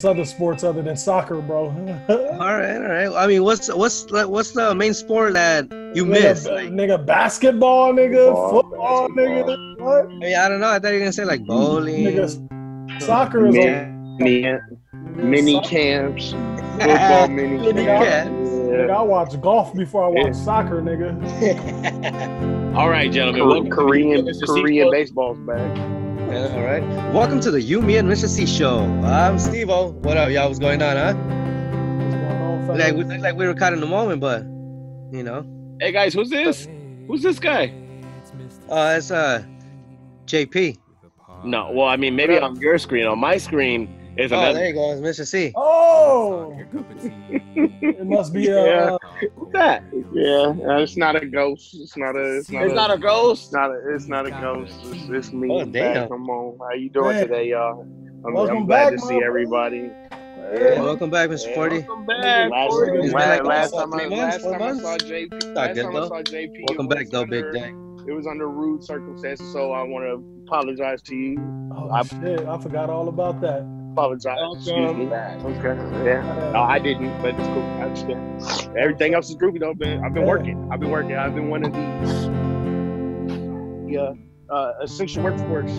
other sports other than soccer, bro. All right. I mean, what's the main sport that you miss? Like, nigga, basketball, nigga, football, basketball. nigga. What? I mean, I don't know. I thought you were gonna say like bowling. Nigga, soccer is Mini, mini soccer. camps, football mini Mini camps. camps. Nigga, I watch golf before I watch soccer, nigga. All right, gentlemen. Welcome Korean to the baseball's back. All right. Welcome to the You, Me, and Mr.C show. I'm Steve-O. What up, y'all? What's going on, huh? What's going on, fellas? Look like we were caught in the moment, but you know. Hey guys, who's this? Who's this guy? It's JP. No, well, I mean, maybe on your screen. On my screen is Oh, another. there you go. It's Mr. C. Oh, it must be Yeah. What's that? Yeah, it's not a ghost. It's not a ghost. It's not a ghost. It's me. Oh, damn. Come on. How you doing today, y'all? I'm glad back, to see my everybody. Yeah, welcome back, Mr. 40. Welcome back. Last time I months? saw JP, Welcome back, though, big day. It was under rude circumstances, so I want to apologize to you. Oh, shit, I forgot all about that. Apologize. Excuse me. Okay. Yeah. No, I didn't, but it's cool. I understand. Everything else is groovy though, man. I've been working. I've been one of the essential workforce.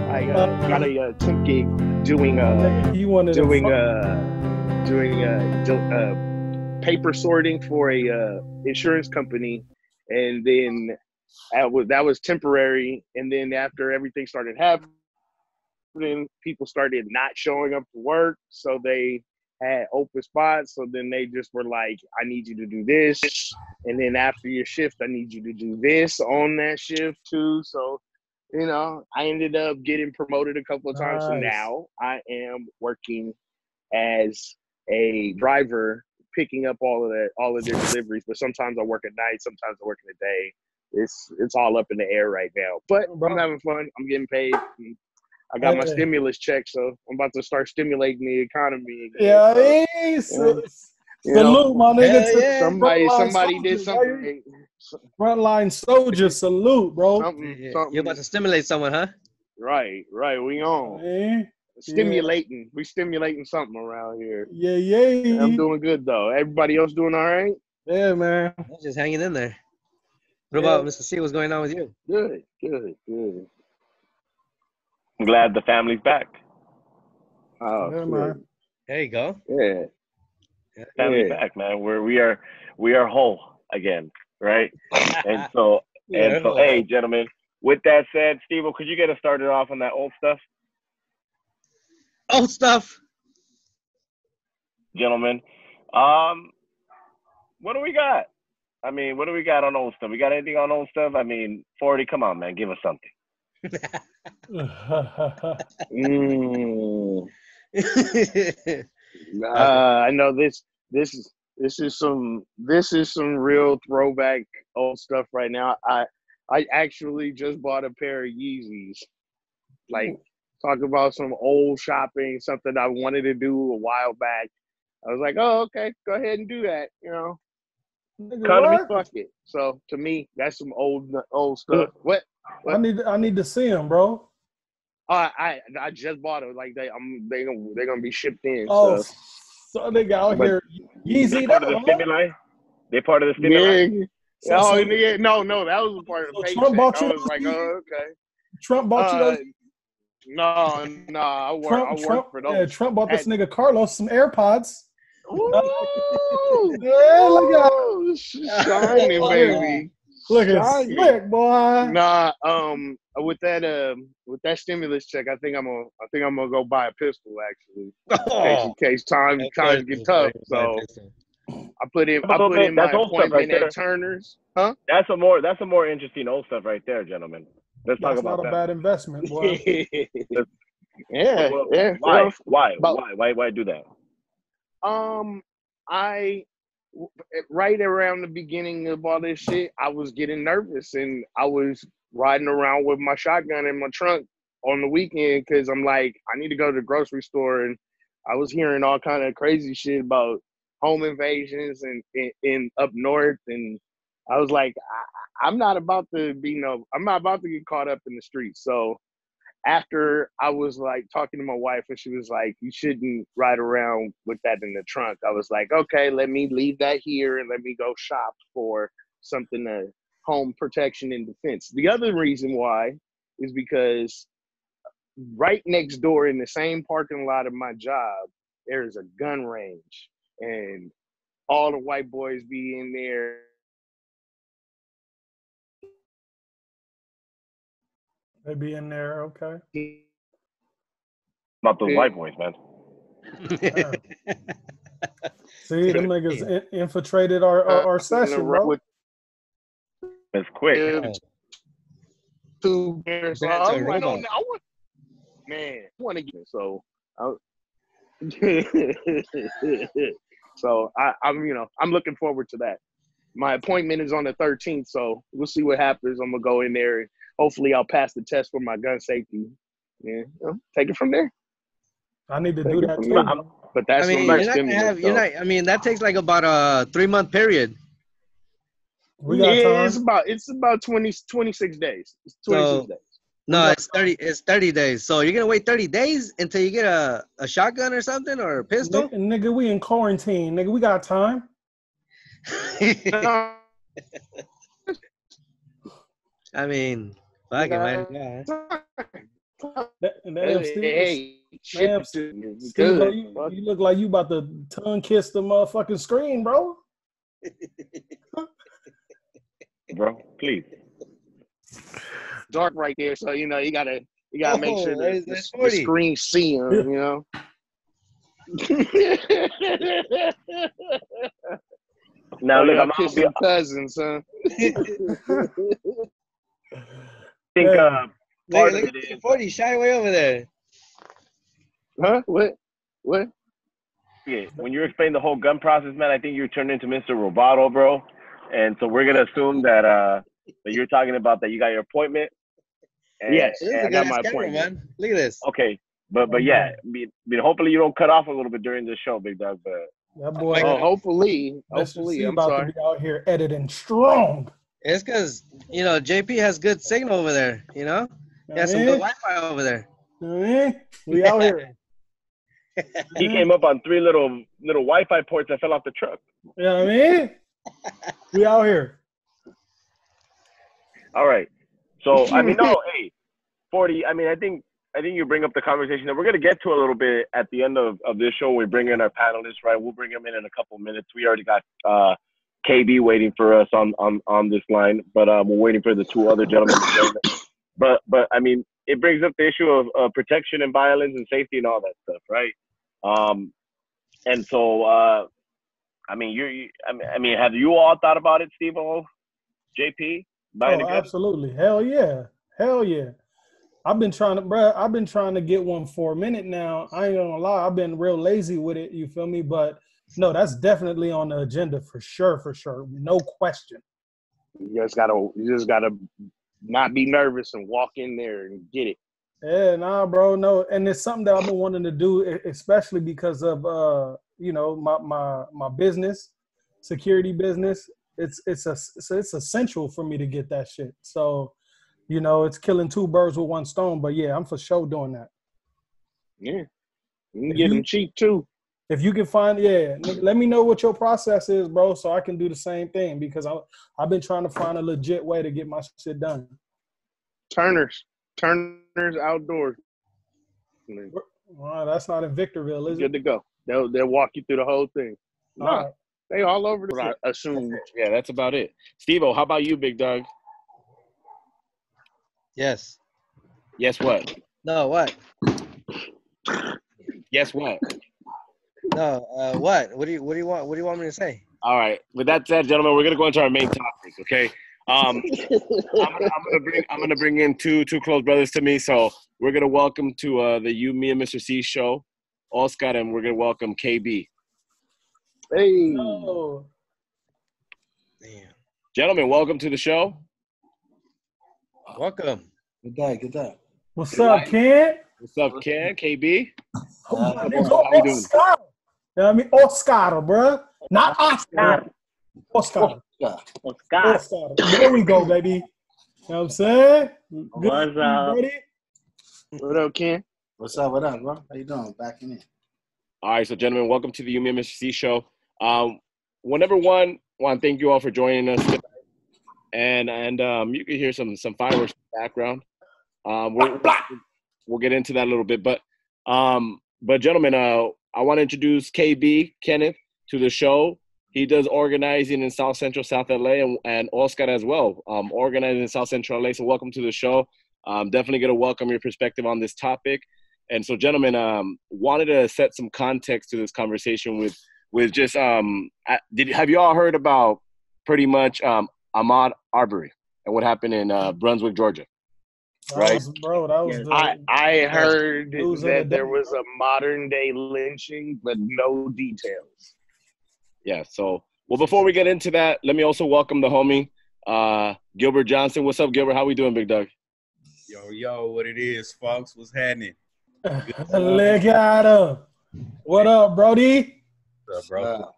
I got a temp gig doing paper sorting for a insurance company, and then that was temporary. And then after everything started happening, people started not showing up to work, so they had open spots. So then they just were like, I need you to do this, and then after your shift I need you to do this on that shift too. So I ended up getting promoted a couple of times. So now I am working as a driver, picking up all of their deliveries. But sometimes I work at night, sometimes I work in the day. It's all up in the air right now, but I'm having fun. I'm getting paid. I got my stimulus check, so I'm about to start stimulating the economy again. Yeah, salute, my nigga. Somebody did something. Frontline soldier, salute, bro. Something. You're about to stimulate someone, huh? Right. We on. Stimulating. We stimulating something around here. Yeah. I'm doing good, though. Everybody else doing all right? Yeah, man. I'm just hanging in there. What about Mr. C? What's going on with you? Good. I'm glad the family's back. Oh, yeah, man. There you go. Yeah. Family's back, man. We are whole again, right? and so, hey, gentlemen. With that said, Steve, could you get us started off on that old stuff? Old stuff. Gentlemen, what do we got? I mean, what do we got on old stuff? We got anything on old stuff? I mean, 40, come on, man, give us something. I know this is some real throwback old stuff right now. I actually just bought a pair of Yeezys. Like, talk about some old shopping, something I wanted to do a while back. I was like, oh, okay, go ahead and do that, Fuck it. So to me, that's some old stuff. What? I need to see them, bro. I just bought it. Like they're gonna be shipped in. Oh, so they got out here. Yeezy. Part of the stimuli. They part of the stimuli. Yeah. No, that was a part of the paycheck. Trump bought you. I was like, oh, okay. Trump bought you those. No, I work for those. Yeah, Trump bought this nigga Carlos some AirPods. Ooh, yeah, look at shiny, baby. Look at slick, boy. Nah, with that stimulus check, I think I'm gonna go buy a pistol actually, in case times get tough. So I put in my appointment at Turner's. Huh? That's a more interesting old stuff right there, gentlemen. Let's talk about that. That's not a bad investment, boy. Yeah. Why do that? I right around the beginning of all this shit, I was getting nervous, and I was riding around with my shotgun in my trunk on the weekend because I'm like, I need to go to the grocery store, and I was hearing all kind of crazy shit about home invasions and in up north, and I was like, I'm not about to get caught up in the streets. So after I was like talking to my wife and she was like, you shouldn't ride around with that in the trunk. I was like, okay, let me leave that here and let me go shop for something to home protection and defense. The other reason why is because right next door in the same parking lot of my job, there's a gun range and all the white boys be in there. They be in there, okay. Not those white boys, man. Yeah. See, them niggas infiltrated our session, bro. It's quick. Two bears. So I'm like, oh, no, man, I want to get it. So, so I'm looking forward to that. My appointment is on the 13th, so we'll see what happens. I'm gonna go in there and hopefully I'll pass the test for my gun safety. Yeah, take it from there. I need to do that too. But that's that takes like about a 3-month period. We got time. It's about 26 days. It's 26 days. No, it's 30 days. So you're gonna wait 30 days until you get a shotgun or something or a pistol? Nigga, we in quarantine. Nigga, we got time. I mean, fuck it, man. Yeah. Steve, you look like you about to tongue kiss the motherfucking screen, bro. Bro, please. Dark right there, so you gotta make sure the screen see him, you know. Now look, I'm kissing cousins, huh? I think part of it is 40 shy away over there. Huh? What? Yeah, when you explain the whole gun process, man, I think you turned into Mr. Roboto, bro. And so we're gonna assume that that you're talking about that you got your appointment. And, yes, I got my appointment, man. Look at this. Okay, but yeah, I mean, hopefully you don't cut off a little bit during the show, big dog. But that boy, hopefully, I'm about sorry. to be out here editing strong. It's because JP has good signal over there. He has some good Wi-Fi over there. We out here. He came up on 3 little Wi-Fi ports that fell off the truck. You know what I mean? We out here. All right. So I mean, no, hey, 40. I mean, I think you bring up the conversation that we're gonna get to a little bit at the end of this show. We bring in our panelists, right? We'll bring them in a couple minutes. We already got KB waiting for us on this line, but we're waiting for the 2 other gentlemen to join us. But I mean, it brings up the issue of protection and violence and safety and all that stuff, right? And so I mean, I mean, have you all thought about it, Steve-O, JP? Absolutely. Hell yeah. I've been trying to get one for a minute now. I ain't gonna lie. I've been real lazy with it. You feel me? But no, that's definitely on the agenda for sure. No question. You just gotta not be nervous and walk in there and get it. Yeah, nah, bro. No. And it's something that I've been wanting to do, especially because of my business, security business. It's essential for me to get that shit. So, it's killing 2 birds with 1 stone. But yeah, I'm for sure doing that. Yeah, you can get them cheap too. If you can find, let me know what your process is, bro, so I can do the same thing because I've been trying to find a legit way to get my shit done. Turner's outdoors. Well, that's not in Victorville, is it? Good to go. They'll walk you through the whole thing. No, right. They all over the shit. I assume. Yeah, that's about it. Steve-O, how about you, big dog? Yes. Yes, what? No, what? Yes, what? No, what? What do you want? What do you want me to say? All right. With that said, gentlemen, we're gonna go into our main topic. Okay. I'm gonna bring in two close brothers to me. So we're gonna welcome to the You, Me, and Mr.C show, Oscar, and we're gonna welcome KB. Hey. Oh. Damn. Gentlemen, welcome to the show. Welcome. Good day. What's up, Ken? What's up, Ken? KB? Oscar. You know what I mean? Oscar, bro. Not Oscar. Oscar. There we go, baby. You know what I'm saying? Good. What's up? Ready? What up, Ken? What's up? What up, bro? How you doing? Backing in. All right, so gentlemen, welcome to the You Me and Mr.C show. Number one, want to thank you all for joining us tonight. And you can hear some fireworks in the background. We'll get into that a little bit, but gentlemen, I want to introduce KB Kenneth to the show. He does organizing in South Central South LA, and Oscar as well, organizing in South Central LA. So welcome to the show. Definitely going to welcome your perspective on this topic. And so, gentlemen, wanted to set some context to this conversation with just have you all heard about pretty much Ahmaud Arbery and what happened in Brunswick, Georgia? Right, I heard that day. there was a modern day lynching, but no details. Yeah. So, well, before we get into that, let me also welcome the homie Gilbert Johnson. What's up, Gilbert? How we doing, big dog? Yo, what it is, folks? What's happening? Legado. What up, Brody? What's up,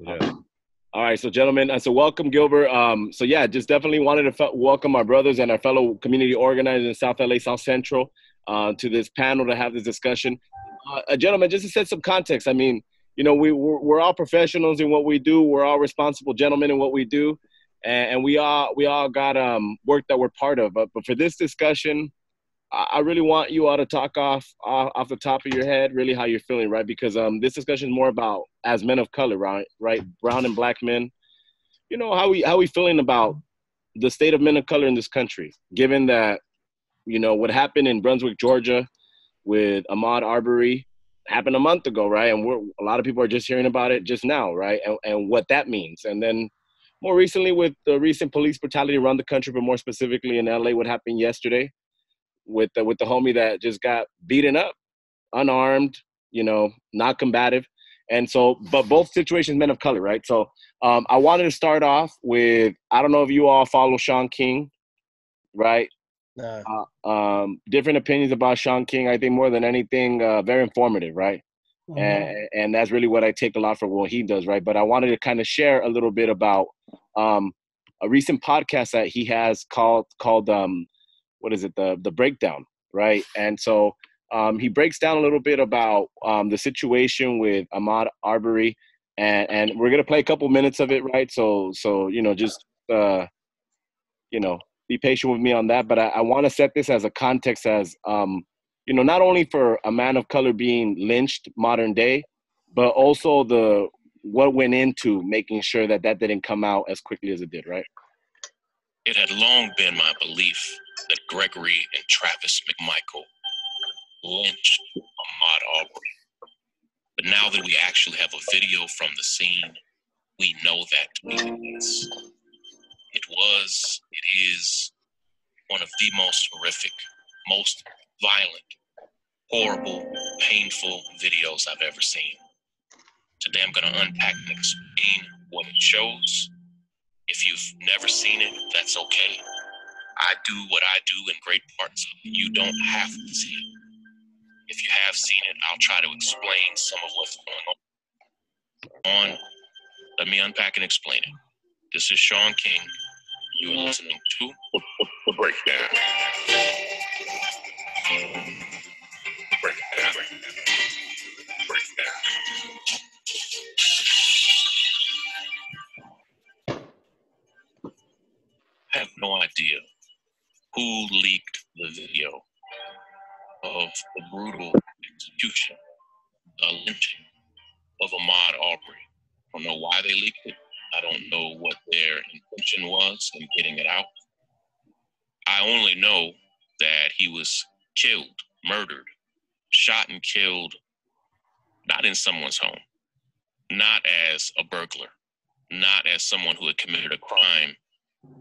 bro? All right, so gentlemen, so welcome, Gilbert. So yeah, just definitely wanted to welcome our brothers and our fellow community organizers in South LA, South Central, to this panel to have this discussion. Gentlemen, just to set some context, I mean, you know, we're all professionals in what we do. We're all responsible gentlemen in what we do, and we all got work that we're part of. But for this discussion, I really want you all to talk off the top of your head, really how you're feeling, right? Because this discussion is more about as men of color, right? Brown and black men. You know, how we feeling about the state of men of color in this country, given that, you know, what happened in Brunswick, Georgia, with Ahmaud Arbery happened a month ago, right? And a lot of people are just hearing about it just now, right? And what that means, and then more recently with the recent police brutality around the country, but more specifically in LA, what happened yesterday with the homie that just got beaten up, unarmed, you know, not combative. And so, but both situations, men of color, right? So I wanted to start off with, I don't know if you all follow Shaun King, right? Nah. Different opinions about Shaun King. I think more than anything, very informative, right? Mm-hmm. And that's really what I take a lot from what he does, right? But I wanted to kind of share a little bit about a recent podcast that he has called what is it? The Breakdown, right? And so he breaks down a little bit about the situation with Ahmaud Arbery, and we're gonna play a couple minutes of it, right? So you know, just you know, be patient with me on that. But I want to set this as a context, as you know, not only for a man of color being lynched modern day, but also what went into making sure that didn't come out as quickly as it did, right? It had long been my belief that Gregory and Travis McMichael lynched Ahmaud Arbery. But now that we actually have a video from the scene, we know that to be the case. It is one of the most horrific, most violent, horrible, painful videos I've ever seen. Today I'm going to unpack and explain what it shows. If you've never seen it, that's okay. I do what I do in great part so you don't have to see it. If you have seen it, I'll try to explain some of what's going on. Let me unpack and explain it. This is Shaun King. You are listening to The Breakdown. Breakdown. I have no idea who leaked the video of the brutal execution, the lynching of Ahmaud Arbery. I don't know why they leaked it. I don't know what their intention was in getting it out. I only know that he was killed, murdered, shot and killed, not in someone's home, not as a burglar, not as someone who had committed a crime.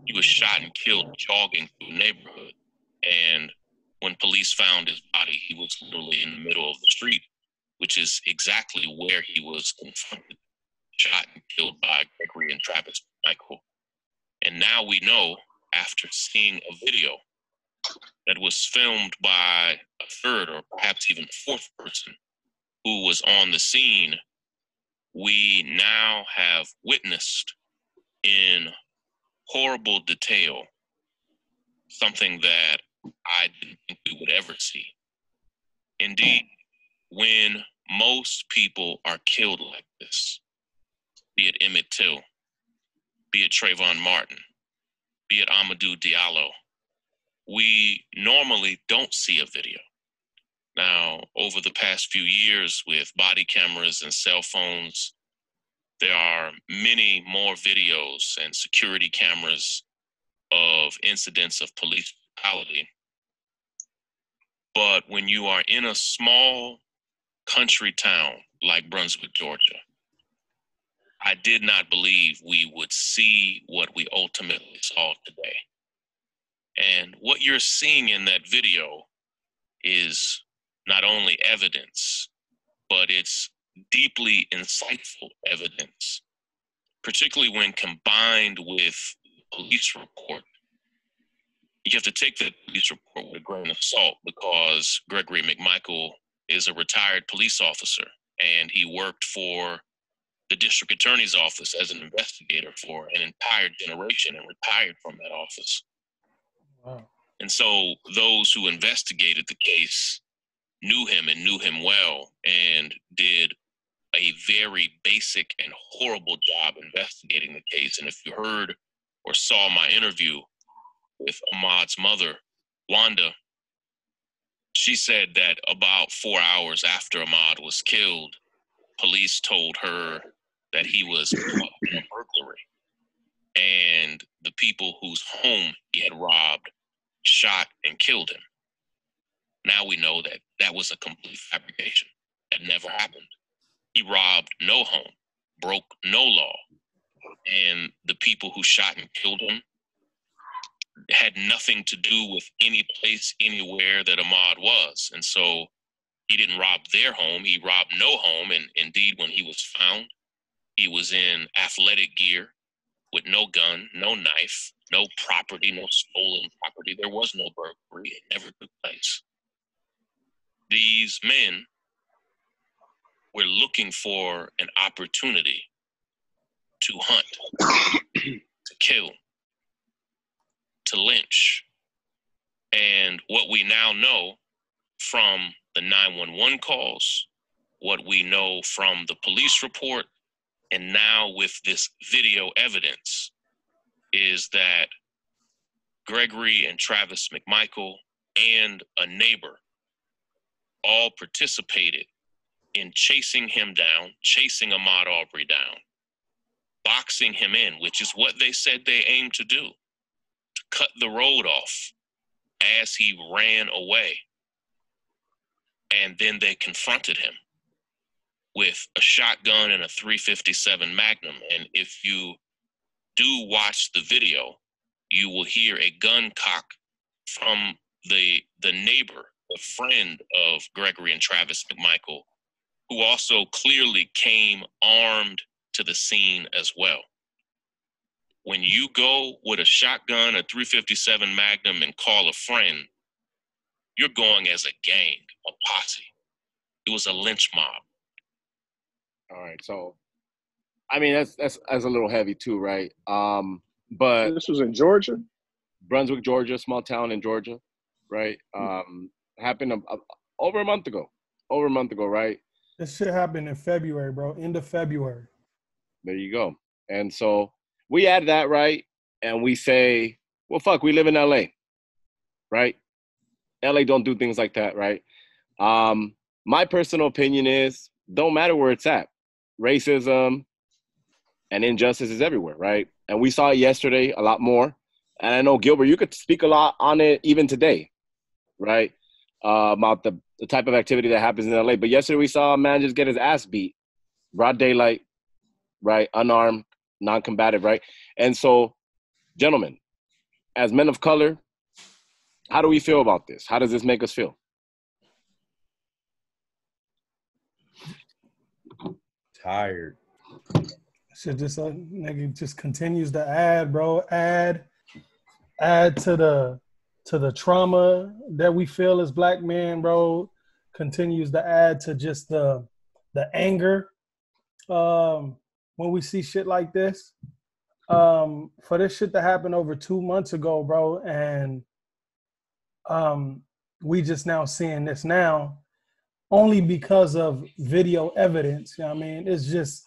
He was shot and killed jogging through a neighborhood. And when police found his body, he was literally in the middle of the street, which is exactly where he was confronted, shot and killed by Gregory and Travis Michael. And now we know, after seeing a video that was filmed by a third or perhaps even fourth person who was on the scene, we now have witnessed in horrible detail something that I didn't think we would ever see. Indeed, when most people are killed like this, be it Emmett Till, be it Trayvon Martin, be it Amadou Diallo, we normally don't see a video. Now, over the past few years with body cameras and cell phones, there are many more videos and security cameras of incidents of police brutality. But when you are in a small country town like Brunswick, Georgia, I did not believe we would see what we ultimately saw today. And what you're seeing in that video is not only evidence, but it's deeply insightful evidence, particularly when combined with the police report. You have to take that police report with a grain of salt because Gregory McMichael is a retired police officer and he worked for the district attorney's office as an investigator for an entire generation and retired from that office. Wow. And so those who investigated the case knew him and knew him well and did a very basic and horrible job investigating the case. And if you heard or saw my interview with Ahmaud's mother, Wanda, she said that about 4 hours after Ahmaud was killed, police told her that he was caught in a burglary. And the people whose home he had robbed shot and killed him. Now we know that that was a complete fabrication. That never happened. He robbed no home, broke no law. And the people who shot and killed him had nothing to do with any place, anywhere that Ahmaud was. And so he didn't rob their home. He robbed no home. And indeed, when he was found, he was in athletic gear with no gun, no knife, no property, no stolen property. There was no burglary. It never took place. These men were looking for an opportunity to hunt, to kill, to lynch. And what we now know from the 911 calls, what we know from the police report, and now with this video evidence, is that Gregory and Travis McMichael and a neighbor all participated in chasing him down, chasing Ahmaud Arbery down, boxing him in, which is what they said they aimed to do, to cut the road off as he ran away. And then they confronted him with a shotgun and a .357 Magnum. And if you do watch the video, you will hear a gun cock from the neighbor, a friend of Gregory and Travis McMichael, who also clearly came armed to the scene as well. When you go with a shotgun, a .357 Magnum, and call a friend, you're going as a gang, a posse. It was a lynch mob. All right, so I mean that's a little heavy too, right? But This was in Georgia. Brunswick, Georgia, small town in Georgia, right? Happened over a month ago, right? This shit happened in February, bro. End of February. There you go. And so we add that, right? And we say, well, fuck, we live in LA, right? LA don't do things like that, right? My personal opinion is, don't matter where it's at. Racism and injustice is everywhere, right? And we saw it yesterday a lot more. And I know, Gilbert, you could speak a lot on it even today, right? About the type of activity that happens in LA. But yesterday we saw a man just get his ass beat, broad daylight, right? Unarmed, non-combative, right? And so, gentlemen, as men of color, how do we feel about this? How does this make us feel? Tired. Shit just nigga just continues to add, bro. Add to the trauma that we feel as black men, bro. Continues to add to just the anger when we see shit like this. For this shit to happen over 2 months ago, bro, and We just now seeing this now only because of video evidence. You know what I mean? It's just,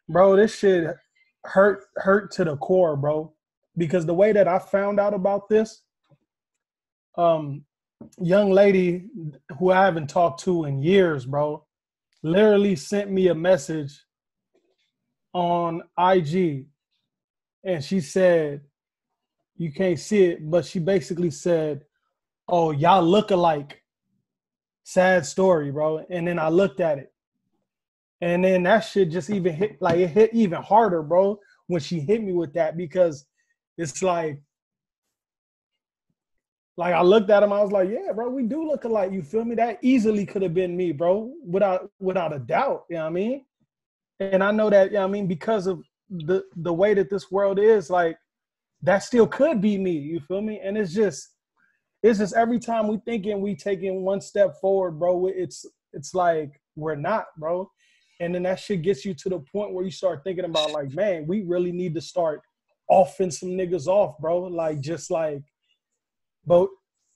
bro, this shit hurt to the core, bro. Because the way that I found out about this, young lady who I haven't talked to in years, bro, literally sent me a message on IG, and she said, you can't see it, but she basically said, oh, y'all look alike. Sad story, bro. And then I looked at it. And then that shit just even hit, like it hit even harder, bro, when she hit me with that, because it's like I looked at him, I was like, yeah, bro, we do look alike. You feel me? That easily could have been me, bro, without a doubt. You know what I mean? And I know that, you know what I mean, because of the way that this world is, like, that still could be me. You feel me? And it's just every time we thinking we taking one step forward, bro, it's like we're not, bro. And then that shit gets you to the point where you start thinking about, like, man, we really need to start offing some niggas off, bro. Like, just like, but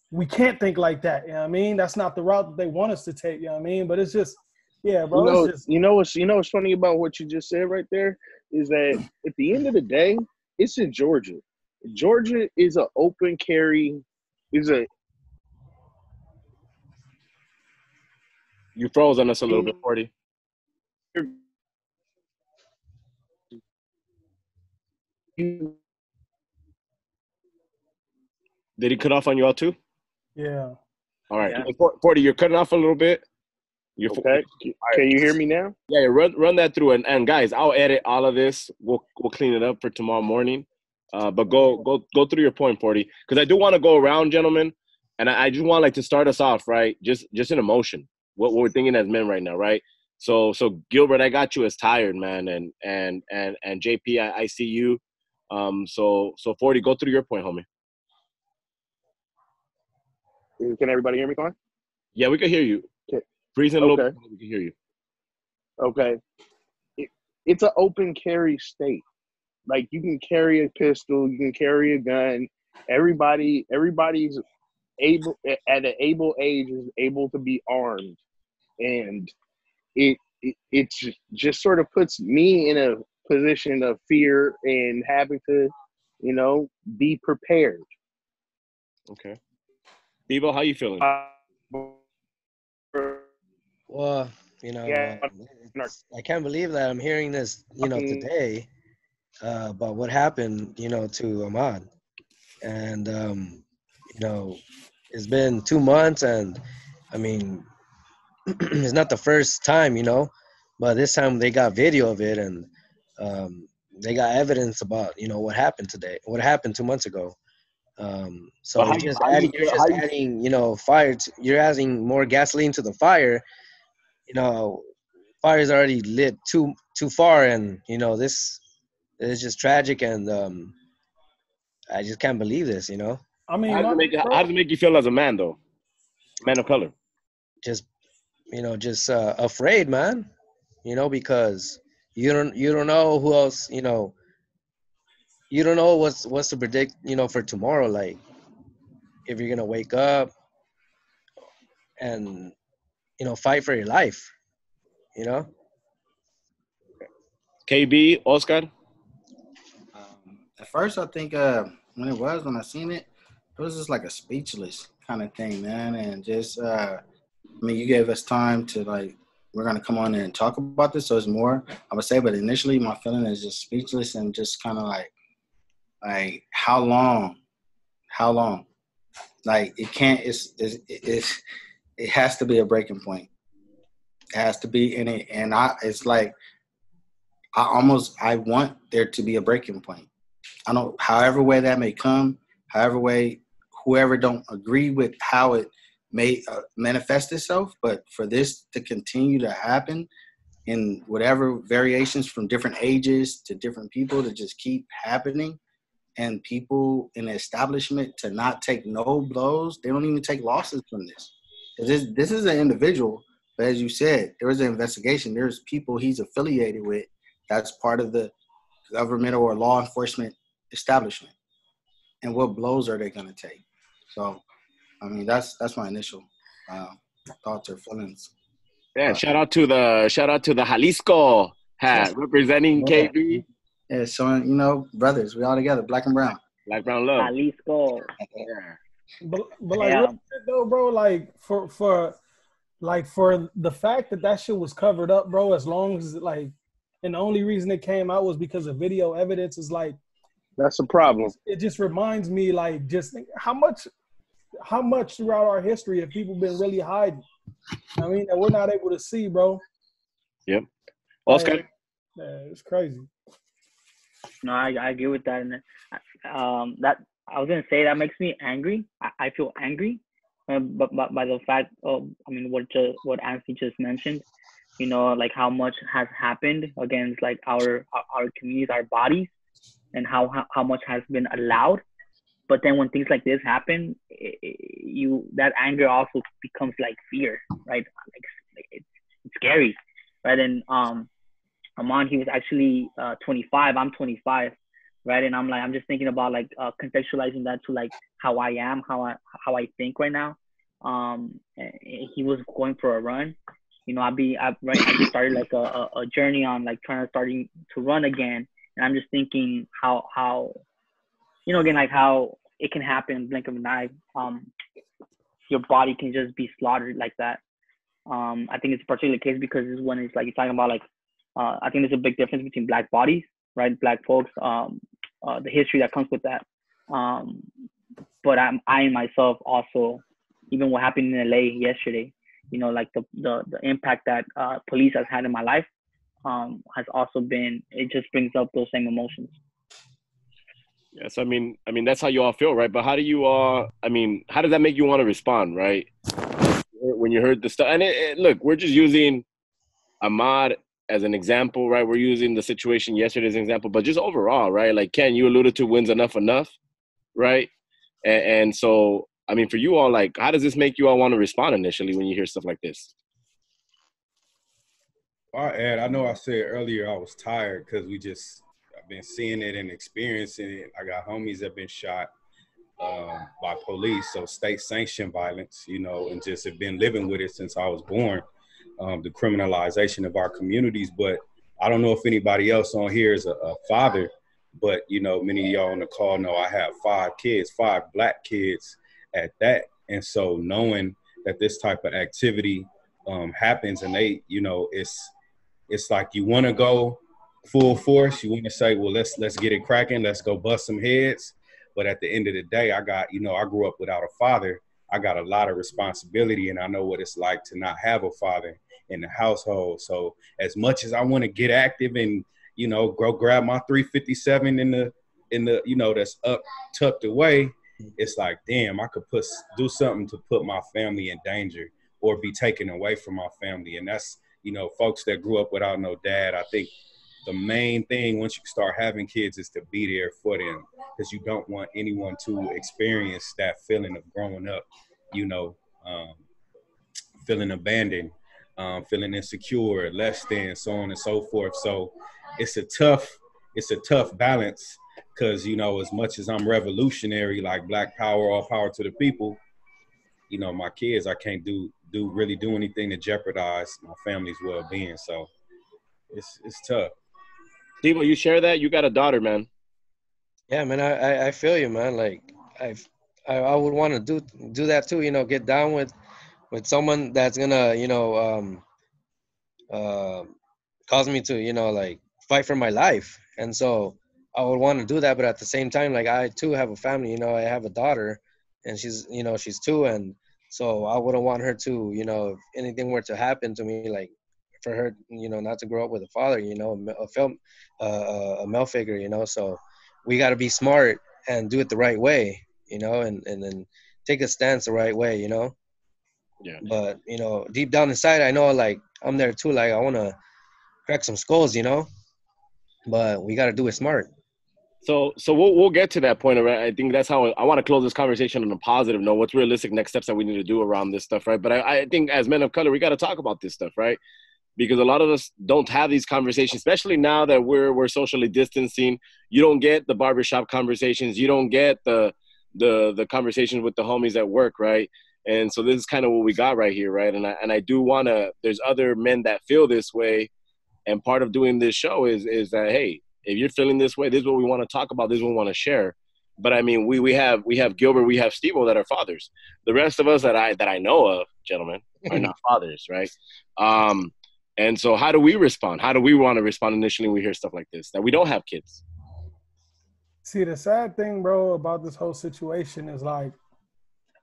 we can't think like that. You know what I mean? That's not the route that they want us to take. You know what I mean? But it's just, yeah, bro. It's just, What's funny about what you just said right there is that at the end of the day, it's in Georgia. Georgia is an open carry. You froze on us a little bit, 40. Did he cut off on you all too? yeah. All right. Yeah. 40, you're cutting off a little bit. You're Okay. Can you hear me now? Yeah, run that through. And guys, I'll edit all of this. We'll clean it up for tomorrow morning. But go through your point, 40. Because I do want to go around, gentlemen. And I just want to start us off, right? Just in emotion. What we're thinking as men right now, right? So Gilbert, I got you as tired, man. And JP, I see you. So 40, go through your point, homie. Can everybody hear me fine? Yeah, we can hear you. Okay. Freezing a little bit, we can hear you. Okay. It's an open carry state. Like, you can carry a pistol, you can carry a gun. Everybody's able at an able age is able to be armed, and it just sort of puts me in a position of fear and having to, be prepared. Okay. Devo, how you feeling? Well, Yeah. I can't believe that I'm hearing this, today, about what happened, to Ahmaud. And, it's been 2 months, and, I mean, it's not the first time, but this time they got video of it, and they got evidence about, what happened 2 months ago. So But you're just adding, fire. You're adding more gasoline to the fire. Fire's already lit too far, and this is just tragic, and I just can't believe this. I mean, how does it make you feel as a man, though? Man of color. Just afraid, man. Because you don't know who else. You don't know what's to predict. For tomorrow, like if you're gonna wake up and fight for your life. KB, Oscar? At first, I think when I seen it, it was just like a speechless kind of thing, man. And just, you gave us time to, we're going to come on and talk about this. So it's more, I would say, but initially my feeling is just speechless and just kind of like, how long? Like, it can't, it has to be a breaking point. It has to be in it. And it's like, I want there to be a breaking point. I don't, however way that may come, however way, whoever don't agree with how it may manifest itself, but for this to continue to happen in whatever variations from different ages to different people to just keep happening, and people in the establishment to not take no blows, they don't even take losses from this. This is an individual, but as you said, there was an investigation. There's people he's affiliated with that's part of the government or law enforcement establishment. And what blows are they going to take? So I mean, that's my initial thoughts or feelings. Yeah, shout out to the Jalisco hat representing Yeah. KB. Yeah, showing, brothers, we all together, black and brown. Black Brown Love. Jalisco. Yeah. But like Yeah. real shit though, bro, like for the fact that shit was covered up, bro, as long as like, and the only reason it came out was because of video evidence, is like, That's a problem. it just reminds me, like, just think how much throughout our history have people been really hiding? I mean, that we're not able to see, bro. Yep. Oscar. Like, it's crazy. No, I agree with that. And that I was gonna say that makes me angry. I feel angry, but by the fact of, I mean, what Anthony just mentioned, like how much has happened against like our communities, our bodies, and how much has been allowed. But then when things like this happen, that anger also becomes like fear, right? Like it's scary, right? And Ahmaud, he was actually 25. I'm 25, right? And I'm just thinking about like contextualizing that to like how I am, how I think right now. He was going for a run. I just started like a journey on like starting to run again, and I'm just thinking how again, like how it can happen in the blink of an eye. Your body can just be slaughtered like that. I think it's a particular case because this one is like you're talking about like. I think there's a big difference between black bodies, right? Black folks, the history that comes with that. But I myself also, even what happened in LA yesterday, like the impact that police has had in my life has also been, it just brings up those same emotions. Yes, I mean that's how you all feel, right? But how do you all? How does that make you want to respond, right? When you heard the stuff, and look, we're just using Ahmaud as an example, right? We're using the situation yesterday as an example, but just overall, right? Like Ken, you alluded to when's enough, right? And so, for you all, like, how does this make you all want to respond initially when you hear stuff like this? I'll add, I know I said earlier I was tired because I've been seeing it and experiencing it. I got homies that have been shot by police, so state sanctioned violence, and just have been living with it since I was born. The criminalization of our communities. But I don't know if anybody else on here is a father, but many of y'all on the call know I have 5 kids, 5 black kids at that. And so knowing that this type of activity happens, and they, it's like you want to go full force. You want to say, well, let's get it cracking. Let's go bust some heads. But at the end of the day, I grew up without a father. I got a lot of responsibility, and I know what it's like to not have a father in the household. So as much as I want to get active and, go grab my 357 in the, that's up tucked away, it's like, damn, I could do something to put my family in danger or be taken away from my family. And that's, folks that grew up without no dad. I think the main thing once you start having kids is to be there for them, because you don't want anyone to experience that feeling of growing up, feeling abandoned, feeling insecure, less than, so on and so forth. So it's a tough balance, because, as much as I'm revolutionary, like Black Power, all power to the people, my kids, I can't really do anything to jeopardize my family's well-being. So it's tough. Devo, you share that? You got a daughter, man. Yeah, man, I feel you, man. Like I would want to do that too. Get down with someone that's gonna cause me to like fight for my life. And so I would want to do that, but at the same time, like I too have a family. I have a daughter, and she's 2, and so I wouldn't want her to if anything were to happen to me, like for her not to grow up with a father, a male figure, so we got to be smart and do it the right way, and then take a stance the right way, Yeah. But deep down inside, I know, like I'm there too, like I want to crack some skulls, but we got to do it smart. So we'll get to that point, right? I think that's how I want to close this conversation on a positive note. What's realistic next steps that we need to do around this stuff, right? But I think as men of color, we got to talk about this stuff, right? Because a lot of us don't have these conversations, especially now that we're socially distancing. You don't get the barbershop conversations. You don't get the the conversations with the homies at work, right? And so this is kind of what we got right here, right? And I do want to. There's other men that feel this way, and part of doing this show is that, hey, if you're feeling this way, this is what we want to talk about. This is what we want to share. But I mean, we have Gilbert, we have Steve-O that are fathers. The rest of us that I know of, gentlemen, are not fathers, right? And so how do we respond? How do we want to respond initially when we hear stuff like this, that we don't have kids? See, the sad thing, bro, about this whole situation is like,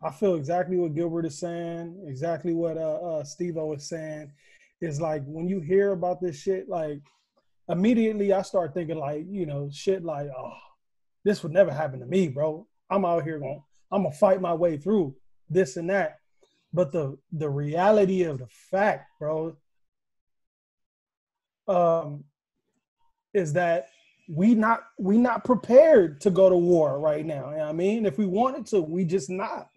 I feel exactly what Gilbert is saying, exactly what Steve-O is saying. Is like, when you hear about this shit, like, immediately I start thinking like, you know, shit like, oh, this would never happen to me, bro. I'm out here I'm gonna fight my way through this and that. But the reality of the fact, bro, is that we not prepared to go to war right now. You know what I mean? If we wanted to, we just not.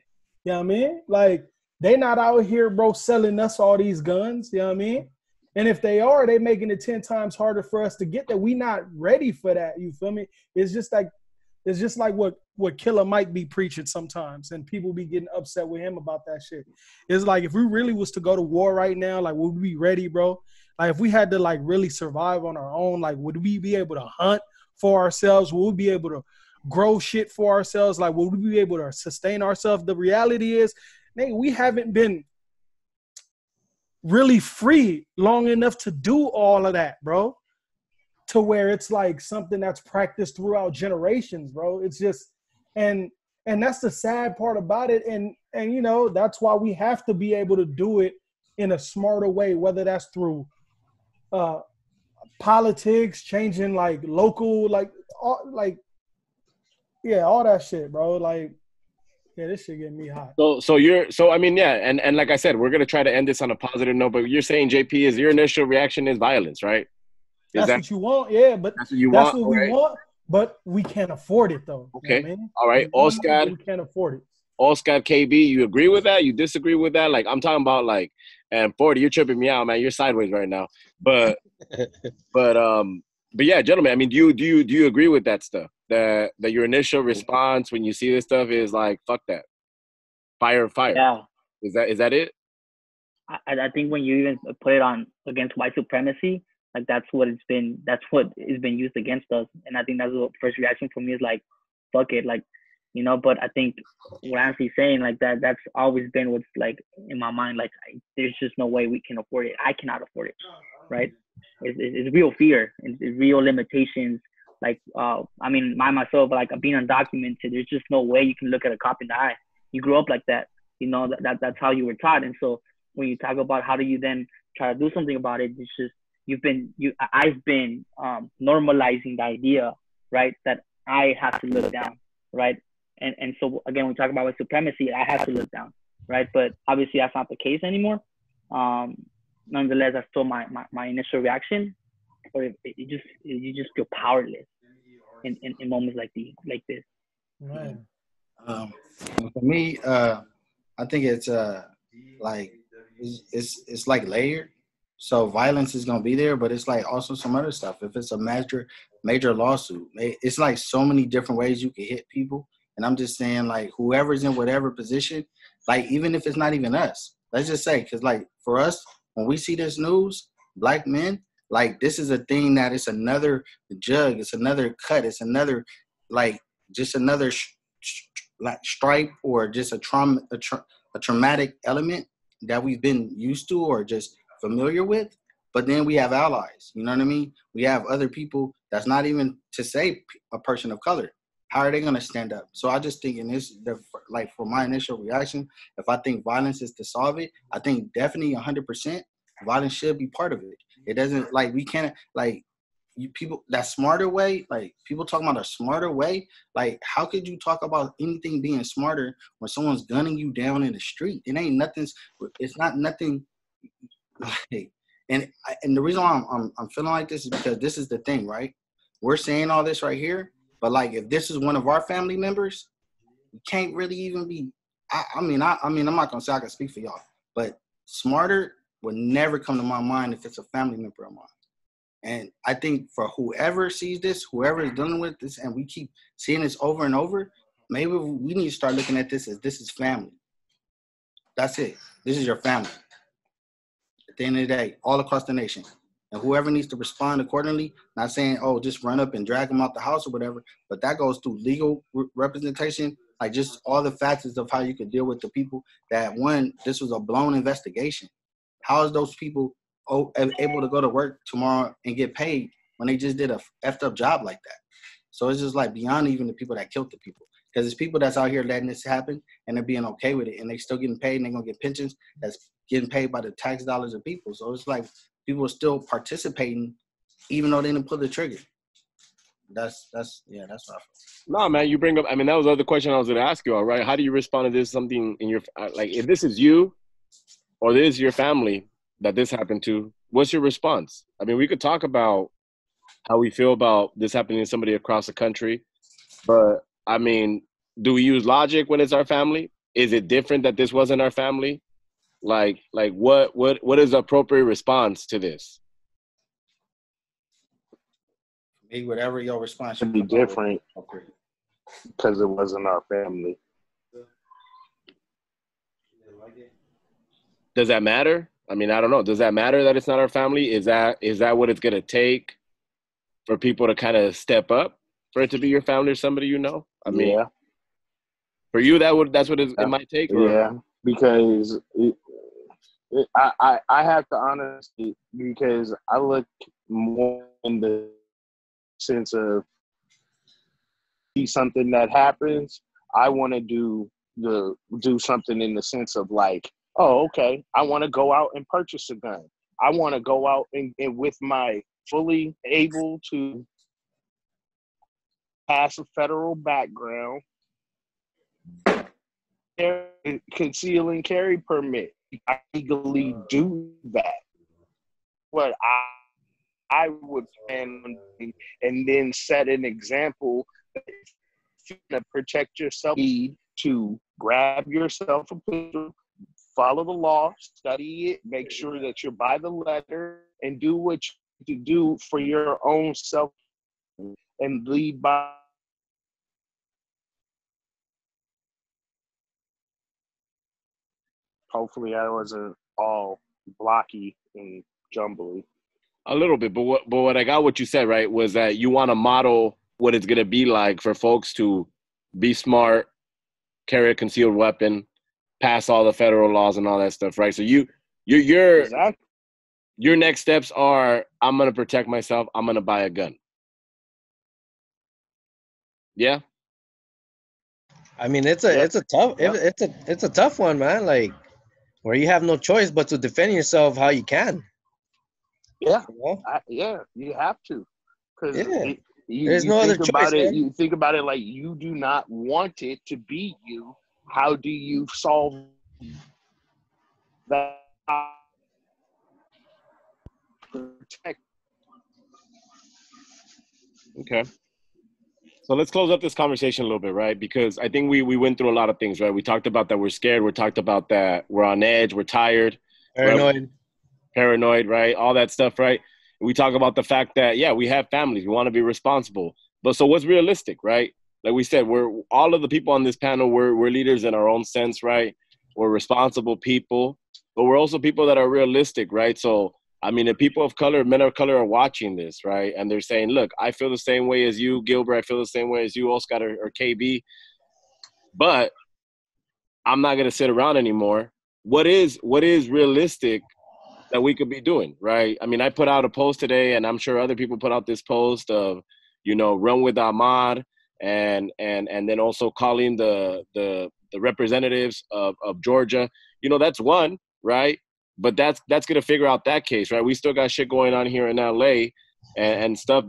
You know what I mean? Like, they not out here, bro, selling us all these guns. You know what I mean? And if they are, they making it 10 times harder for us to get there. We not ready for that. You feel me? It's just like what Killer Mike be preaching sometimes, and people be getting upset with him about that shit. It's like, if we really was to go to war right now, like, would we be ready, bro? Like, if we had to like really survive on our own, like, would we be able to hunt for ourselves? Would we be able to grow shit for ourselves? Like, would we be able to sustain ourselves? The reality is, nigga, we haven't been really free long enough to do all of that, bro, to where it's like something that's practiced throughout generations, bro. It's just, and that's the sad part about it. And you know, that's why we have to be able to do it in a smarter way, whether that's through politics, changing like local, like all that shit, bro. Like, yeah, this shit getting me hot. So I mean, yeah, and like I said, we're gonna try to end this on a positive note. But you're saying, JP, is your initial reaction is violence, right? That's what you want, yeah. But that's what you that's want, what we right? want. But we can't afford it, though. Okay, you know what I mean? all right. Oscar, we can't afford it. Oscar, KB, you agree with that? You disagree with that? Like, I'm talking about, like, and 40, you're tripping me out, man. You're sideways right now. But yeah, gentlemen. I mean, do you agree with that stuff? That your initial response when you see this stuff is like, fuck that, fire. Yeah. Is that it? I think when you even put it on against white supremacy, like that's what is been used against us. And I think that's what first reaction for me is like, fuck it, like, you know. But I think what Anthony's saying, like, that's always been what's like in my mind, like, there's just no way we can afford it. I cannot afford it, right? It's real fear and it's real limitations. Like, I mean, myself, like, being undocumented, there's just no way you can look at a cop in the eye. You grew up like that, you know, that's how you were taught. And so when you talk about how do you then try to do something about it, it's just, I've been normalizing the idea, right, that I have to look down, right? And so again, when we talk about white supremacy, I have to look down, right? But obviously that's not the case anymore. Nonetheless, that's still my initial reaction. Or you just feel powerless in moments like this. Right. For me, I think it's like it's like layered. So violence is gonna be there, but it's like also some other stuff. If it's a major lawsuit, it's like so many different ways you can hit people. And I'm just saying, like, whoever's in whatever position, like, even if it's not even us, let's just say, because like for us, when we see this news, black men, like, this is a thing that it's another jug, it's another cut, it's another, like, just another like stripe or just a traumatic element that we've been used to or just familiar with. But then we have allies, you know what I mean? We have other people that's not even to say a person of color. How are they going to stand up? So I just think like, for my initial reaction, if I think violence is to solve it, I think definitely 100% violence should be part of it. It doesn't, like, we can't, like, people, that smarter way, like, people talking about a smarter way, like, how could you talk about anything being smarter when someone's gunning you down in the street? It's not nothing, like, and the reason why I'm feeling like this is because this is the thing, right? We're saying all this right here, but like, if this is one of our family members, we can't really even be. I mean, I'm not gonna say I can speak for y'all, but smarter would never come to my mind if it's a family member of mine. And I think for whoever sees this, whoever is dealing with this, and we keep seeing this over and over, maybe we need to start looking at this as this is family. That's it. This is your family. At the end of the day, all across the nation. And whoever needs to respond accordingly, not saying, oh, just run up and drag them out the house or whatever, but that goes through legal representation, like just all the facets of how you could deal with the people that, one, this was a blown investigation. How is those people able to go to work tomorrow and get paid when they just did a effed up job like that? So it's just like beyond even the people that killed the people. Because it's people that's out here letting this happen and they're being okay with it and they still getting paid and they're going to get pensions that's getting paid by the tax dollars of people. So it's like people are still participating even though they didn't pull the trigger. That's what I feel. No, man, you bring up, I mean, that was the other question I was going to ask you, all right? How do you respond to this, something in your, like, if this is you or this is your family that this happened to, what's your response? I mean, we could talk about how we feel about this happening to somebody across the country, but, I mean, do we use logic when it's our family? Is it different that this wasn't our family? Like what is the appropriate response to this? Me, whatever your response It'd be different because it wasn't our family. Does that matter? I mean, I don't know. Does that matter that it's not our family? Is that what it's gonna take for people to kind of step up for it to be your family or somebody you know? I mean, for you, that's what it might take. Or? Yeah, because I have to honestly, because I look more in the sense of see something that happens, I want to do something in the sense of like, oh, okay, I want to go out and purchase a gun. I want to go out and with my fully able to pass a federal background, conceal and carry permit. I legally do that. What I would plan on doing, and then set an example to protect yourself. Need to grab yourself a pistol, follow the law, study it, make sure that you're by the letter, and do what you need to do for your own self, and lead by. Hopefully, I wasn't all blocky and jumbly. A little bit, but what I got what you said, right, was that you want to model what it's gonna be like for folks to be smart, carry a concealed weapon, pass all the federal laws and all that stuff, right? So your Exactly. Your next steps are, I'm gonna protect myself. I'm gonna buy a gun. Yeah. I mean, it's a tough one, man. Like where you have no choice but to defend yourself how you can. Yeah, You know? you have to, because Yeah. you There's no other think choice, about it. man. You think about it like you do not want it to be you. How do you solve that? Protect. Okay. So let's close up this conversation a little bit, right? Because I think we went through a lot of things, right? We talked about that we're scared. We talked about that we're on edge. We're tired. Paranoid. Right? Paranoid, right? All that stuff, right? We talk about the fact that, yeah, we have families. We want to be responsible. But so what's realistic, right? Like we said, we're all of the people on this panel, we're leaders in our own sense, right? We're responsible people, but we're also people that are realistic, right? So, I mean, if people of color, men of color are watching this, right? And they're saying, look, I feel the same way as you, Gilbert. I feel the same way as you, Oscar or KB. But I'm not going to sit around anymore. What is realistic that we could be doing, right? I mean, I put out a post today, and I'm sure other people put out this post of, run with Ahmaud, and then also calling the representatives of Georgia. That's one, right? But that's gonna figure out that case, right? We still got shit going on here in LA, and stuff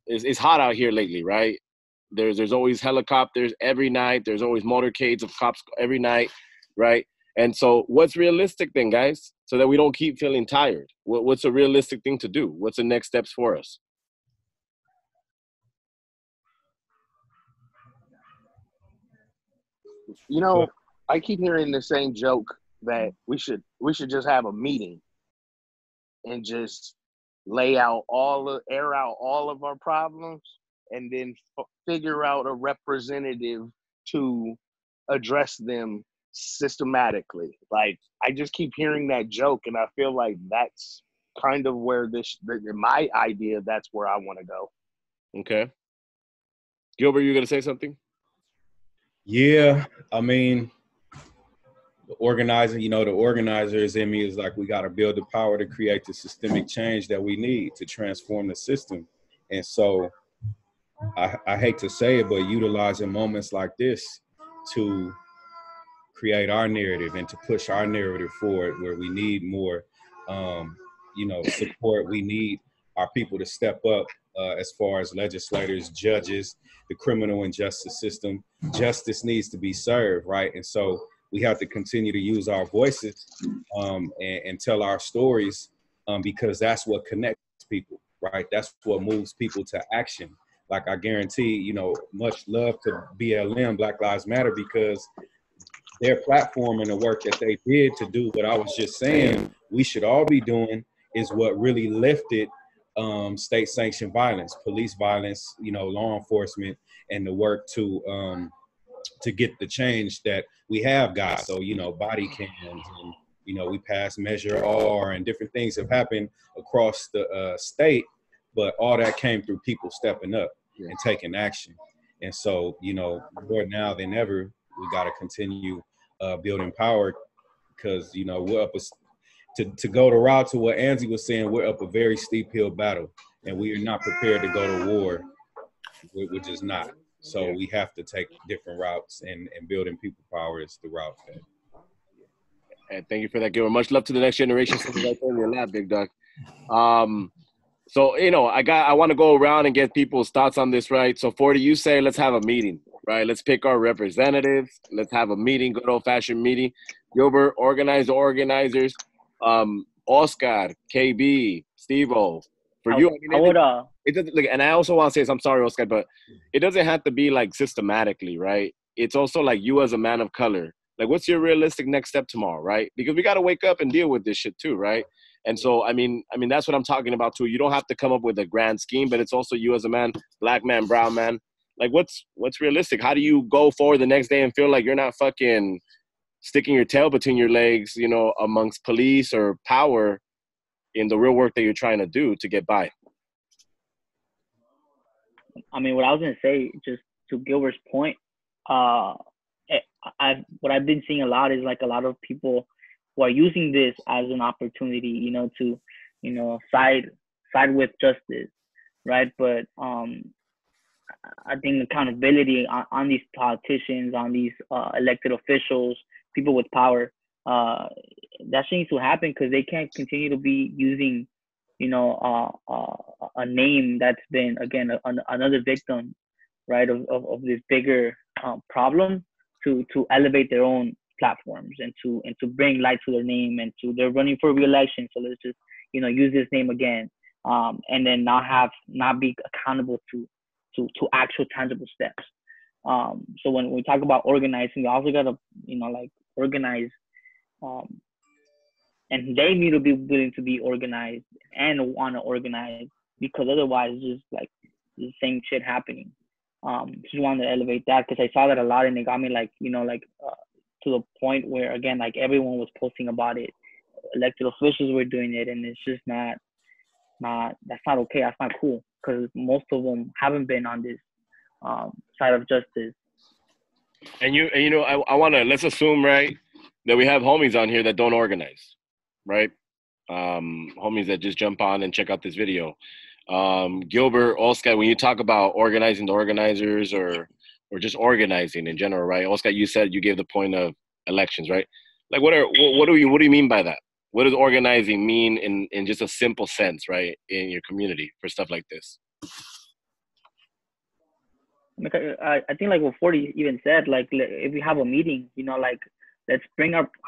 is hot out here lately, right? There's always helicopters every night. There's always motorcades of cops every night, right? And so what's realistic then, guys, so that we don't keep feeling tired? What's a realistic thing to do? What's the next steps for us? I keep hearing the same joke that we should just have a meeting and just air out all of our problems, and then figure out a representative to address them systematically. Like, I just keep hearing that joke, and I feel like that's kind of where my idea, that's where I want to go. Okay. Gilbert, you gonna say something? Yeah, I mean, the organizers in me is like, we got to build the power to create the systemic change that we need to transform the system. And so I hate to say it, but utilizing moments like this to create our narrative and to push our narrative forward, where we need more, support. We need our people to step up as far as legislators, judges, the criminal and justice system. Justice needs to be served, right? And so we have to continue to use our voices and tell our stories because that's what connects people, right? That's what moves people to action. Like, I guarantee, much love to BLM, Black Lives Matter, because their platform and the work that they did to do what I was just saying we should all be doing is what really lifted state-sanctioned violence, police violence, law enforcement, and the work to get the change that we have got. So, body cams and, we passed Measure R, and different things have happened across the state, but all that came through people stepping up and taking action. And so, more now than ever, we got to continue building power, because, we're up to go the route to what Angie was saying, we're up a very steep hill battle, and we are not prepared to go to war. We're just not. So we have to take different routes, and building people power is the route. And thank you for that, Gilbert. Much love to the next generation. Sitting right there in your lap, big dog. So, I want to go around and get people's thoughts on this, right? So 40, you say, let's have a meeting, right? Let's pick our representatives. Let's have a meeting, good old-fashioned meeting. Gilbert, organize the organizers. Oscar, KB, Steve-O. For you, it doesn't, like, and I also want to say, I'm sorry, Oscar, but it doesn't have to be, like, systematically, right? It's also, like, you as a man of color. Like, what's your realistic next step tomorrow, right? Because we got to wake up and deal with this shit too, right? And so, I mean, that's what I'm talking about too. You don't have to come up with a grand scheme, but it's also you as a man, black man, brown man. Like, what's realistic? How do you go forward the next day and feel like you're not fucking sticking your tail between your legs, amongst police or power in the real work that you're trying to do to get by? I mean, what I was going to say, just to Gilbert's point, what I've been seeing a lot is, like, a lot of people who are using this as an opportunity, to, side with justice, right? But I think accountability on these politicians, on these elected officials, people with power, that needs to happen, because they can't continue to be using, a name that's been, again, another victim, right, of this bigger problem to elevate their own platforms and to bring light to their name, and they're running for re-election, so let's just use this name again, and then not be accountable to actual tangible steps. So when we talk about organizing, we also gotta organize, and they need to be willing to be organized and want to organize, because otherwise it's just like the same shit happening. Just wanted to elevate that, because I saw that a lot, and it got me to the point where, again, like, everyone was posting about it, elected officials were doing it, and it's just not that's not okay. That's not cool, because most of them haven't been on this side of justice. And I want to, let's assume, right, that we have homies on here that don't organize, right? Homies that just jump on and check out this video. Gilbert, Oscar, when you talk about organizing the organizers or just organizing in general, right? Oscar, you said you gave the point of elections, right? Like, what do you mean by that? What does organizing mean in just a simple sense, right, in your community for stuff like this? I think, like what 40 even said, like, if we have a meeting, like, let's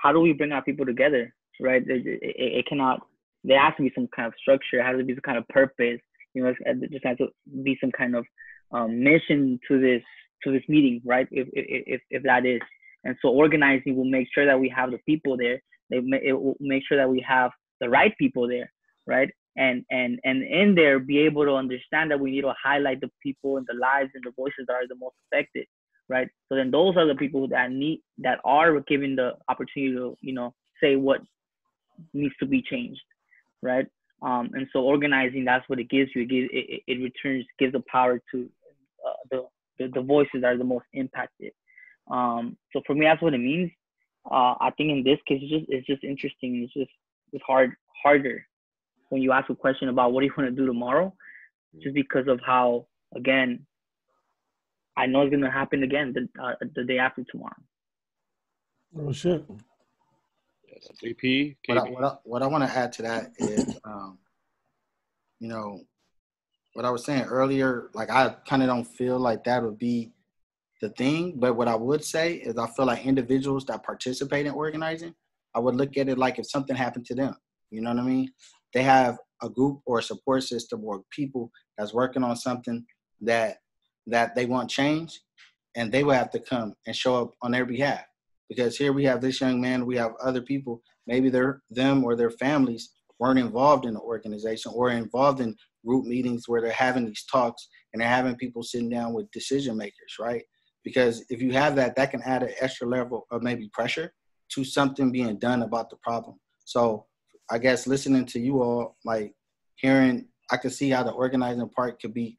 how do we bring our people together, right? It cannot, there has to be some kind of structure, there has to be some kind of purpose, there just has to be some kind of mission to this meeting, right? If that is. And so organizing will make sure that we have the people there. It will make sure that we have the right people there, right? And in there, be able to understand that we need to highlight the people and the lives and the voices that are the most affected, right? So then those are the people that are given the opportunity to, say what needs to be changed, right? And so organizing, that's what it gives you. Gives the power to the voices that are the most impacted. So for me, that's what it means. I think in this case, it's just interesting. It's harder when you ask a question about what do you want to do tomorrow, just because of how, again, I know it's gonna happen again the day after tomorrow. Oh shit. JP, what I want to add to that is, what I was saying earlier. Like, I kind of don't feel like that would be the thing, but what I would say is I feel like individuals that participate in organizing, I would look at it like if something happened to them. You know what I mean? They have a group or a support system or people that's working on something that they want change, and they will have to come and show up on their behalf. Because here we have this young man, we have other people, maybe them or their families weren't involved in the organization or involved in group meetings where they're having these talks and they're having people sitting down with decision makers, right? Because if you have that, that can add an extra level of maybe pressure to something being done about the problem. So I guess listening to you all, like hearing, I could see how the organizing part could be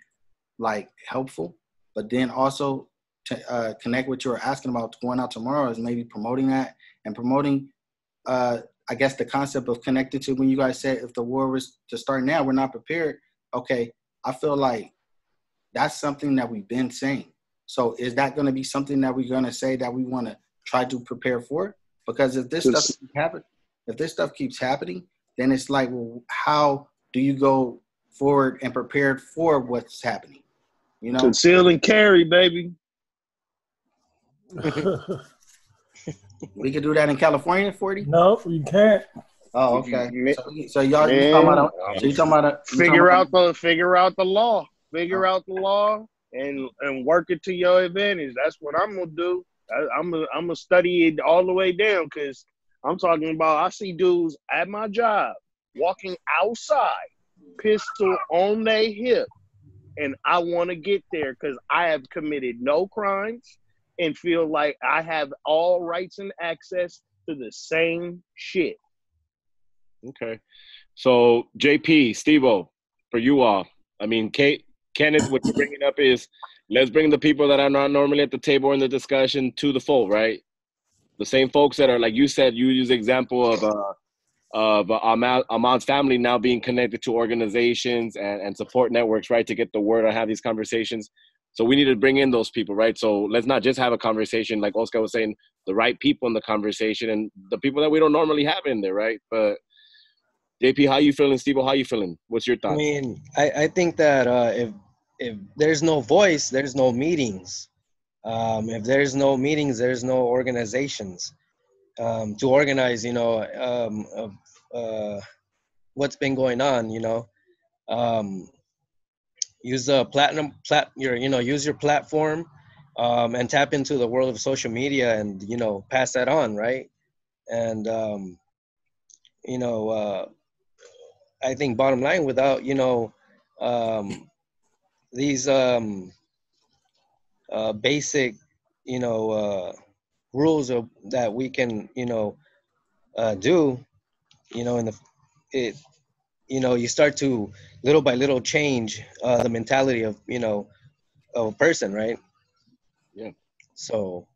like helpful, but then also to connect what you were asking about going out tomorrow is maybe promoting that and promoting, I guess, the concept of connected to when you guys said if the war was to start now, we're not prepared. Okay, I feel like that's something that we've been saying. So is that going to be something that we're going to say that we want to try to prepare for? Because if this stuff keeps happening, then it's like, well, how do you go forward and prepared for what's happening? Conceal and carry, baby. We could do that in California, 40? No, you can't. Oh, okay. So y'all, you talking about figure out the law. Figure out the law and work it to your advantage. That's what I'm gonna do. I'm gonna study it all the way down, because I'm talking about, I see dudes at my job walking outside, pistol on their hip, and I want to get there because I have committed no crimes and feel like I have all rights and access to the same shit. Okay. So JP, Steve-O, for you all, I mean, Kenneth, what you're bringing up is, let's bring the people that are not normally at the table or in the discussion to the fold, right? The same folks that are, like you said, you use the example of Ahmaud's family now being connected to organizations and support networks, right, to get the word or have these conversations. So we need to bring in those people, right? So let's not just have a conversation, like Oscar was saying, the right people in the conversation and the people that we don't normally have in there, right? But JP, how you feeling? Steve, how you feeling? What's your thoughts? I mean, I think that if there's no voice, there's no meetings. If there's no meetings, there's no organizations to organize, what's been going on, use the use your platform and tap into the world of social media and, pass that on, right? And, I think bottom line, without, these basic, rules that we can, do, you start to little by little change the mentality of, of a person, right? Yeah. So,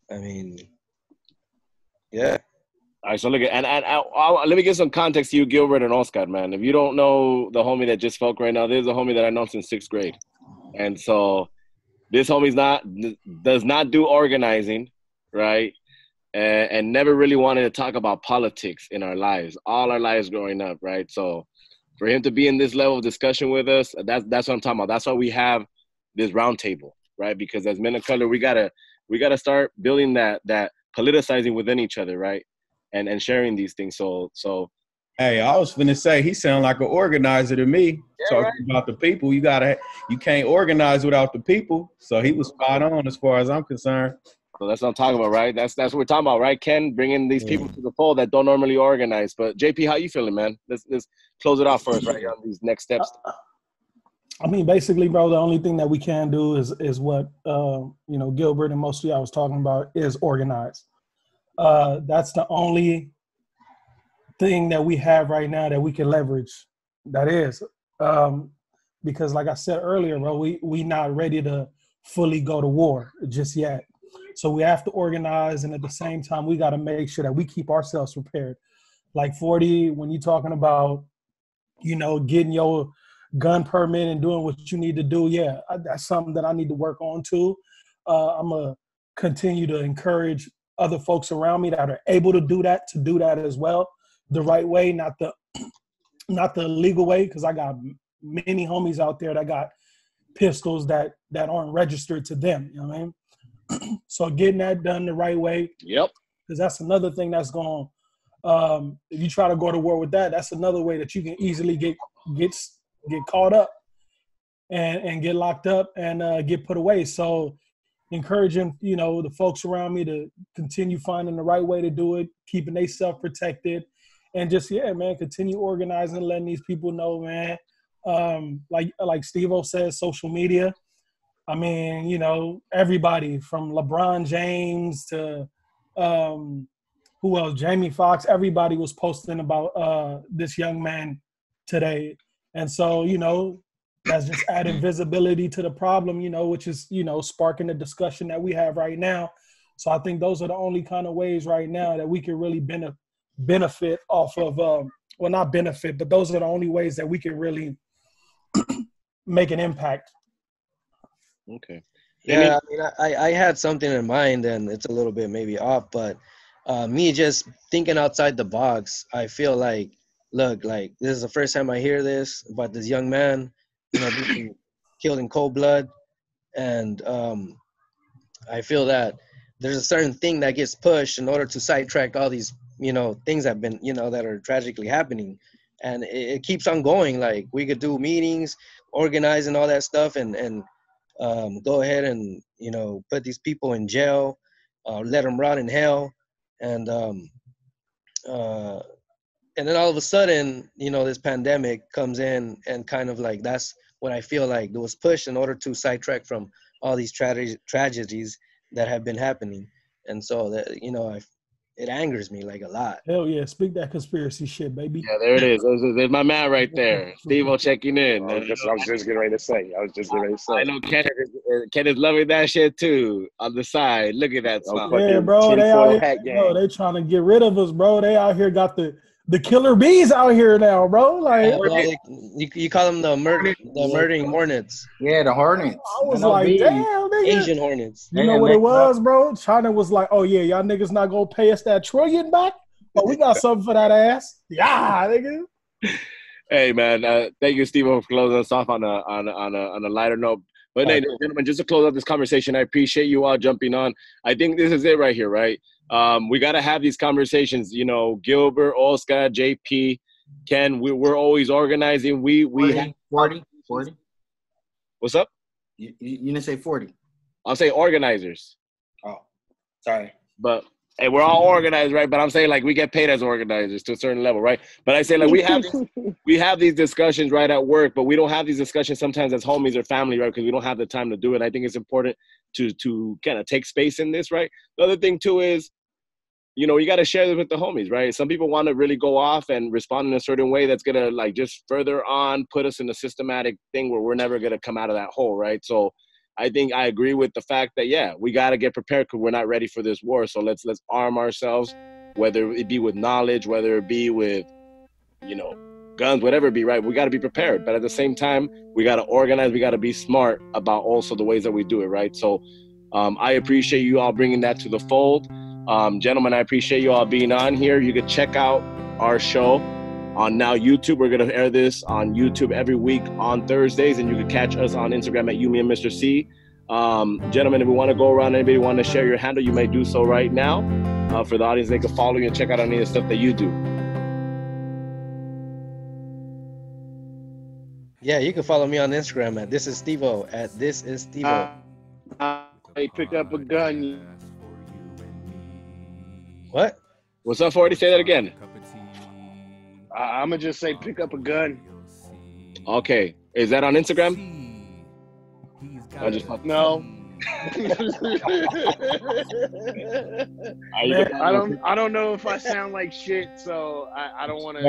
I mean, yeah. All right, so look at and let me give some context to you, Gilbert and Oscar, man. If you don't know the homie that just spoke right now, there's a homie that I know since 6th grade, and so this homie's does not do organizing, right? And never really wanted to talk about politics in our lives, all our lives growing up, right? So for him to be in this level of discussion with us, that's what I'm talking about. That's why we have this roundtable, right? Because as men of color, we gotta start building that politicizing within each other, right? And sharing these things. So hey, I was finna say he sound like an organizer to me. Yeah, Talking right. about the people, you can't organize without the people. So he was spot on as far as I'm concerned. So that's what I'm talking about, right? That's what we're talking about, right? Ken, bringing these people to the fold that don't normally organize. But JP, how you feeling, man? Let's close it off first, right? On these next steps. I mean, basically, bro, the only thing that we can do is what Gilbert and most of y'all was talking about is organize. That's the only thing that we have right now that we can leverage. That is, because like I said earlier, bro, we not ready to fully go to war just yet. So we have to organize, and at the same time, we got to make sure that we keep ourselves prepared. Like 40, when you're talking about, getting your gun permit and doing what you need to do, yeah, that's something that I need to work on too. I'm gonna continue to encourage other folks around me that are able to do that as well, the right way, not the legal way, because I got many homies out there that got pistols that aren't registered to them. You know what I mean? So getting that done the right way. Yep. Because that's another thing that's going. If you try to go to war with that, that's another way that you can easily get caught up and get locked up and get put away. So encouraging, the folks around me to continue finding the right way to do it, keeping they self protected, and just man, continue organizing, letting these people know, man. Like Steve-O says, social media. I mean, everybody from LeBron James to who else? Jamie Foxx. Everybody was posting about this young man today, and so that's just adding visibility to the problem, which is sparking the discussion that we have right now. So I think those are the only kind of ways right now that we can really benefit off of. Well, not benefit, but those are the only ways that we can really make an impact. Okay. Yeah, I mean, I had something in mind, and it's a little bit maybe off, but me just thinking outside the box, I feel like, look, like this is the first time I hear this about this young man, being killed in cold blood, and I feel that there's a certain thing that gets pushed in order to sidetrack all these, things that have been, that are tragically happening, and it keeps on going. Like we could do meetings, organize, and all that stuff, and go ahead and put these people in jail, let them rot in hell, and uh, and then all of a sudden, this pandemic comes in, and kind of like that's what I feel like it was pushed in order to sidetrack from all these tragedies that have been happening, and so that it angers me like a lot. Hell yeah, speak that conspiracy shit, baby. Yeah, there it is. There's my man right there. Steve-O checking in. I was just getting ready to say. I know Ken is loving that shit too on the side. Look at that smile. Yeah, bro, they out here, they trying to get rid of us, bro. They out here got the killer bees out here now, bro. Like, you call them the murdering hornets. Yeah, the hornets. I was like, damn, nigga. Asian hornets. You know what it was, bro? China was like, oh yeah, y'all niggas not gonna pay us that trillion back? But we got something for that ass. Yeah, nigga. Hey man, thank you, Steve-O, for closing us off on a lighter note. But hey, gentlemen, just to close out this conversation, I appreciate you all jumping on. I think this is it right here, right? We got to have these conversations. Gilbert, Oscar, JP, Ken. We're always organizing. We 40. What's up? You didn't say 40. I'll say organizers. Oh, sorry. But hey, we're all organized, right? But I'm saying like we get paid as organizers to a certain level, right? But I say like we have these discussions right at work, but we don't have these discussions sometimes as homies or family, right? Because we don't have the time to do it. I think it's important to kind of take space in this, right? The other thing too is, you got to share this with the homies, right? Some people want to really go off and respond in a certain way that's gonna like just further on put us in a systematic thing where we're never gonna come out of that hole, right? So I think I agree with the fact that, yeah, we got to get prepared because we're not ready for this war. So let's arm ourselves, whether it be with knowledge, whether it be with, guns, whatever it be, right? We got to be prepared. But at the same time, we got to organize. We got to be smart about also the ways that we do it, right? So I appreciate you all bringing that to the fold. Gentlemen, I appreciate you all being on here. You can check out our show on now YouTube. We're going to air this on YouTube every week on Thursdays, and you can catch us on Instagram at me and Mr.C. Gentlemen, if you want to go around, anybody want to share your handle, you may do so right now. For the audience, they can follow you and check out any of the stuff that you do. Yeah, you can follow me on Instagram at This Is Steve-O, at This Is Steve-O. Hey, pick up a gun. What? What's up, 40? Say that again. I'm going to just say pick up a gun. Okay. Is that on Instagram? I just No. Man, I don't know if I sound like shit, so I don't want to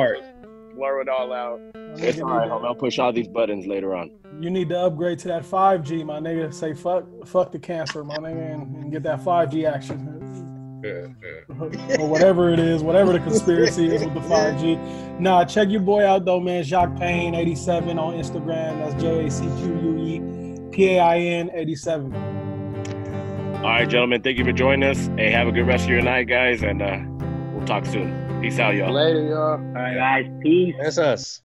blur it all out. It's all right. I'll push all these buttons later on. You need to upgrade to that 5G, my nigga. Say fuck the cancer, my nigga, and get that 5G action. Or whatever it is, whatever the conspiracy is with the 5G. Nah, check your boy out though, man. Jacques Payne 87 on Instagram. That's JACQUEPAIN 87. All right, gentlemen. Thank you for joining us. Hey, have a good rest of your night, guys, and we'll talk soon. Peace out, y'all. Later, y'all. All right, guys. Peace. That's us.